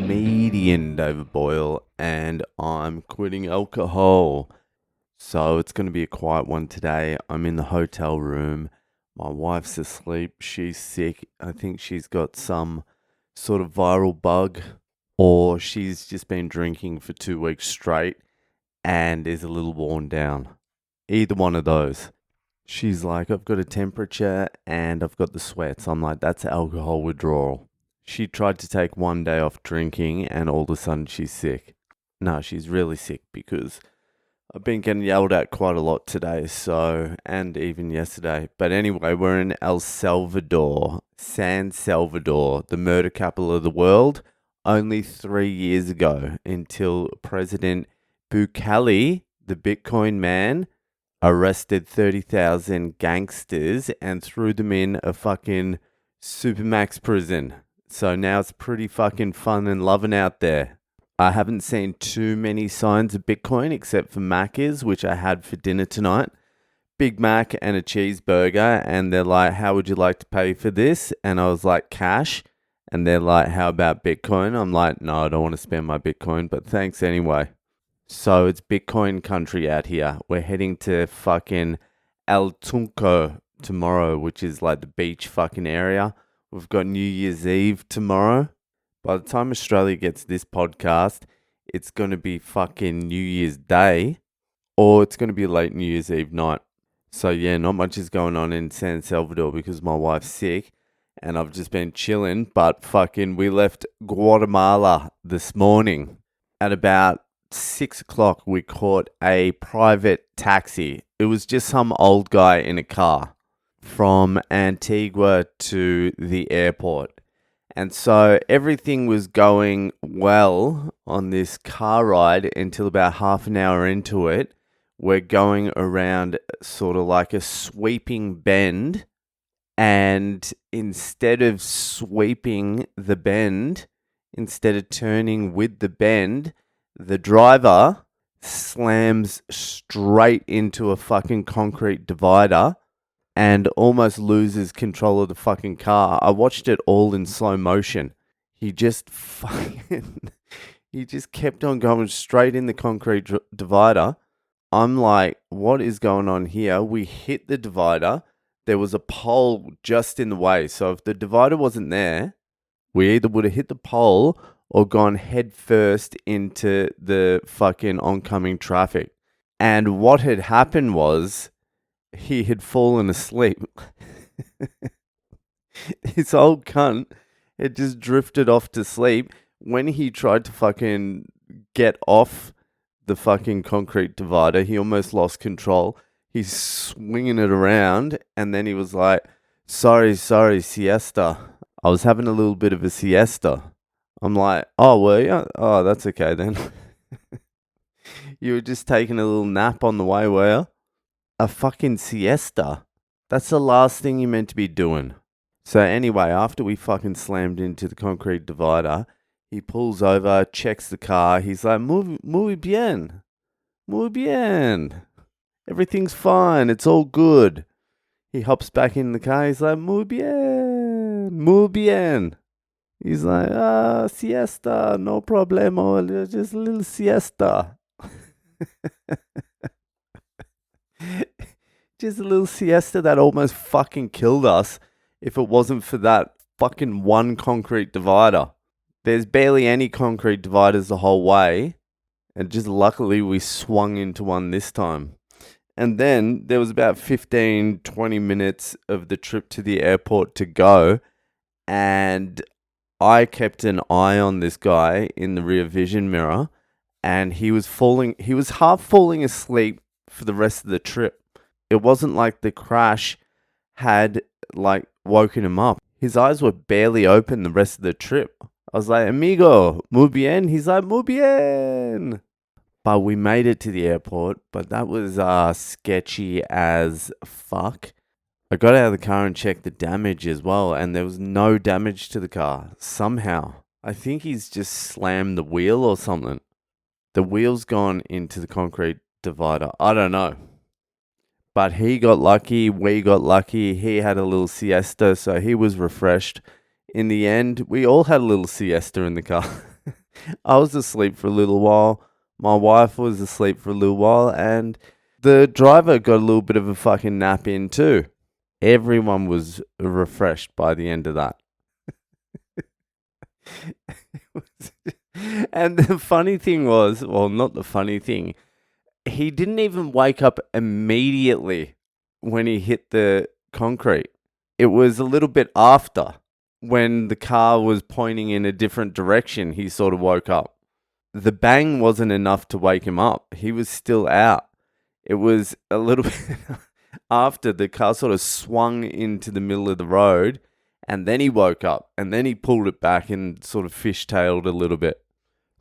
comedian David Boyle, and I'm quitting alcohol. So it's going to be a quiet one today. I'm in the hotel room. My wife's asleep. She's sick. I think she's got some sort of viral bug, or she's just been drinking for 2 weeks straight and is a little worn down. Either one of those. She's like, I've got a temperature and I've got the sweats. I'm like, that's alcohol withdrawal. She tried to take one day off drinking and all of a sudden she's sick. No, she's really sick because I've been getting yelled at quite a lot today, and even yesterday. But anyway, we're in El Salvador, San Salvador, the murder capital of the world, only 3 years ago until President Bukele, the Bitcoin man, arrested 30,000 gangsters and threw them in a fucking supermax prison. So now it's pretty fucking fun and loving out there. I haven't seen too many signs of Bitcoin except for Macca's, which I had for dinner tonight. Big Mac and a cheeseburger. And they're like, how would you like to pay for this? And I was like, cash. And they're like, how about Bitcoin? I'm like, no, I don't want to spend my Bitcoin, but thanks anyway. So it's Bitcoin country out here. We're heading to fucking El Tunco tomorrow, which is like the beach fucking area. We've got New Year's Eve tomorrow. By the time Australia gets this podcast, it's going to be fucking New Year's Day, or it's going to be late New Year's Eve night. So yeah, not much is going on in San Salvador because my wife's sick and I've just been chilling. But fucking, we left Guatemala this morning at about 6 o'clock. We caught a private taxi. It was just some old guy in a car from Antigua to the airport. And so everything was going well on this car ride until about half an hour into it. We're going around sort of like a sweeping bend. And instead of sweeping the bend, instead of turning with the bend, the driver slams straight into a fucking concrete divider and almost loses control of the fucking car. I watched it all in slow motion. He just kept on going straight in the concrete divider. I'm like, what is going on here? We hit the divider. There was a pole just in the way. So if the divider wasn't there, we either would have hit the pole or gone head first into the fucking oncoming traffic. And what had happened was, he had fallen asleep. This old cunt had just drifted off to sleep. When he tried to fucking get off the fucking concrete divider, he almost lost control. He's swinging it around, and then he was like, sorry, siesta. I was having a little bit of a siesta. I'm like, oh, were you? Oh, that's okay then. You were just taking a little nap on the way, were you? A fucking siesta. That's the last thing you're meant to be doing. So anyway, after we fucking slammed into the concrete divider, he pulls over, checks the car. He's like, muy bien. Muy bien. Everything's fine. It's all good. He hops back in the car. He's like, muy bien. Muy bien. He's like, siesta. No problemo. Just a little siesta. Just a little siesta that almost fucking killed us if it wasn't for that fucking one concrete divider. There's barely any concrete dividers the whole way, and just luckily we swung into one this time. And then there was about 15, 20 minutes of the trip to the airport to go, and I kept an eye on this guy in the rear vision mirror, and he was half falling asleep for the rest of the trip. It wasn't like the crash had like woken him up. His eyes were barely open the rest of the trip. I was like, amigo, muy bien. He's like, muy bien. But we made it to the airport, but that was sketchy as fuck. I got out of the car and checked the damage as well, and there was no damage to the car somehow. I think he's just slammed the wheel or something. The wheel's gone into the concrete divider. I don't know. But he got lucky, we got lucky. He had a little siesta, so he was refreshed. In the end, we all had a little siesta in the car. I was asleep for a little while. My wife was asleep for a little while, and the driver got a little bit of a fucking nap in too. Everyone was refreshed by the end of that. And the funny thing was, well, not the funny thing, he didn't even wake up immediately when he hit the concrete. It was a little bit after, when the car was pointing in a different direction, he sort of woke up. The bang wasn't enough to wake him up. He was still out. It was a little bit after the car sort of swung into the middle of the road, and then he woke up, and then he pulled it back and sort of fishtailed a little bit.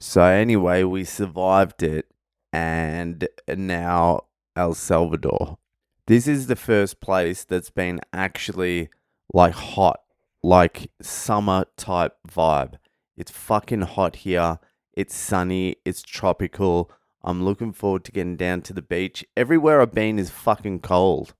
So anyway, we survived it, and now El Salvador. This is the first place that's been actually like hot, like summer type vibe. It's fucking hot here. It's sunny. It's tropical. I'm looking forward to getting down to the beach. Everywhere I've been is fucking cold.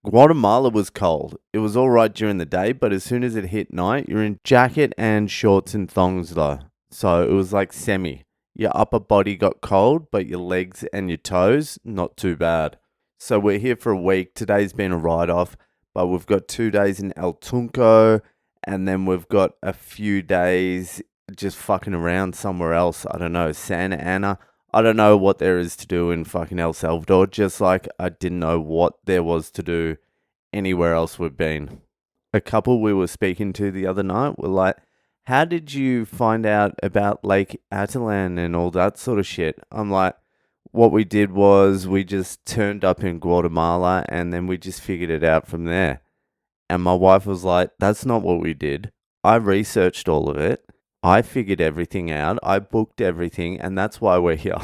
Guatemala was cold. It was all right during the day, but as soon as it hit night, you're in jacket and shorts and thongs though. So it was like semi. Your upper body got cold, but your legs and your toes, not too bad. So we're here for a week. Today's been a write-off, but we've got 2 days in El Tunco, and then we've got a few days just fucking around somewhere else. I don't know, Santa Ana. I don't know what there is to do in fucking El Salvador, just like I didn't know what there was to do anywhere else we've been. A couple we were speaking to the other night were like, how did you find out about Lake Atalan and all that sort of shit? I'm like, what we did was we just turned up in Guatemala and then we just figured it out from there. And my wife was like, that's not what we did. I researched all of it. I figured everything out. I booked everything, and that's why we're here.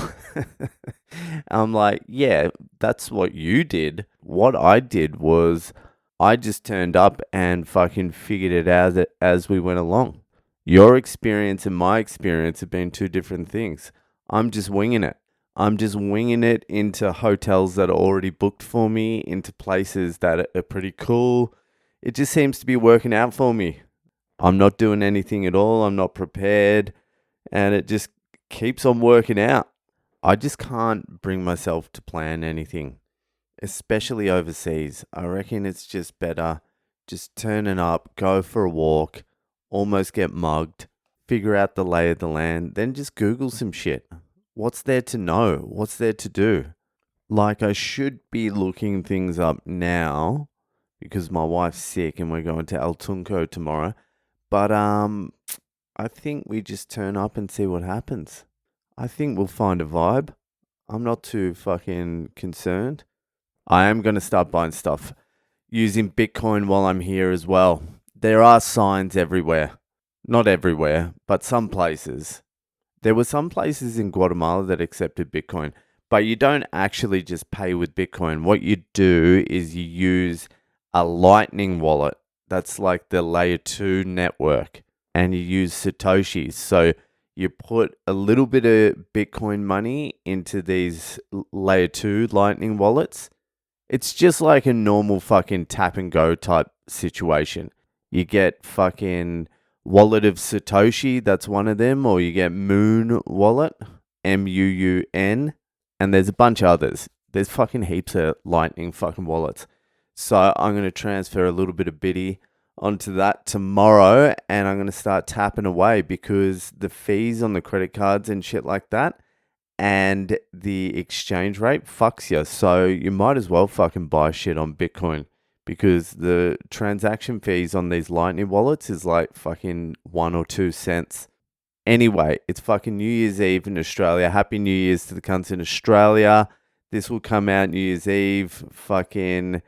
I'm like, yeah, that's what you did. What I did was I just turned up and fucking figured it out as we went along. Your experience and my experience have been two different things. I'm just winging it. I'm just winging it into hotels that are already booked for me, into places that are pretty cool. It just seems to be working out for me. I'm not doing anything at all. I'm not prepared. And it just keeps on working out. I just can't bring myself to plan anything, especially overseas. I reckon it's just better just turning up, go for a walk, almost get mugged, figure out the lay of the land, then just Google some shit. What's there to know? What's there to do? Like, I should be looking things up now because my wife's sick and we're going to El Tunco tomorrow. But I think we just turn up and see what happens. I think we'll find a vibe. I'm not too fucking concerned. I am going to start buying stuff using Bitcoin while I'm here as well. There are signs everywhere. Not everywhere, but some places. There were some places in Guatemala that accepted Bitcoin, but you don't actually just pay with Bitcoin. What you do is you use a Lightning wallet. That's like the layer 2 network, and you use Satoshis. So you put a little bit of Bitcoin money into these layer 2 Lightning wallets. It's just like a normal fucking tap and go type situation. You get fucking Wallet of Satoshi, that's one of them, or you get Moon Wallet, Muun, and there's a bunch of others. There's fucking heaps of Lightning fucking wallets. So I'm going to transfer a little bit of Bitty onto that tomorrow, and I'm going to start tapping away because the fees on the credit cards and shit like that and the exchange rate fucks you. So you might as well fucking buy shit on Bitcoin because the transaction fees on these Lightning wallets is like fucking 1 or 2 cents. Anyway, it's fucking New Year's Eve in Australia. Happy New Year's to the cunts in Australia. This will come out New Year's Eve. Fucking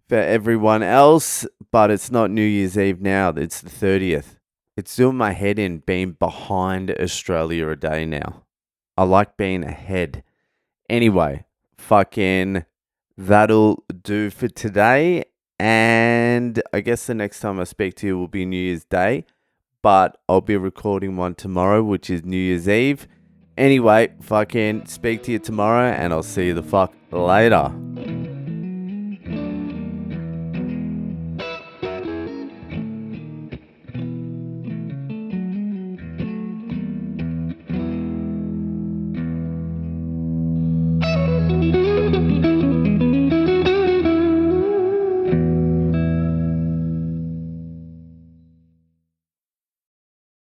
for everyone else, but it's not New Year's Eve now. It's the 30th. It's doing my head in being behind Australia a day now. I like being ahead. Anyway, fucking that'll do for today. And I guess the next time I speak to you will be New Year's Day, but I'll be recording one tomorrow, which is New Year's Eve. Anyway, fucking speak to you tomorrow, and I'll see you the fuck later.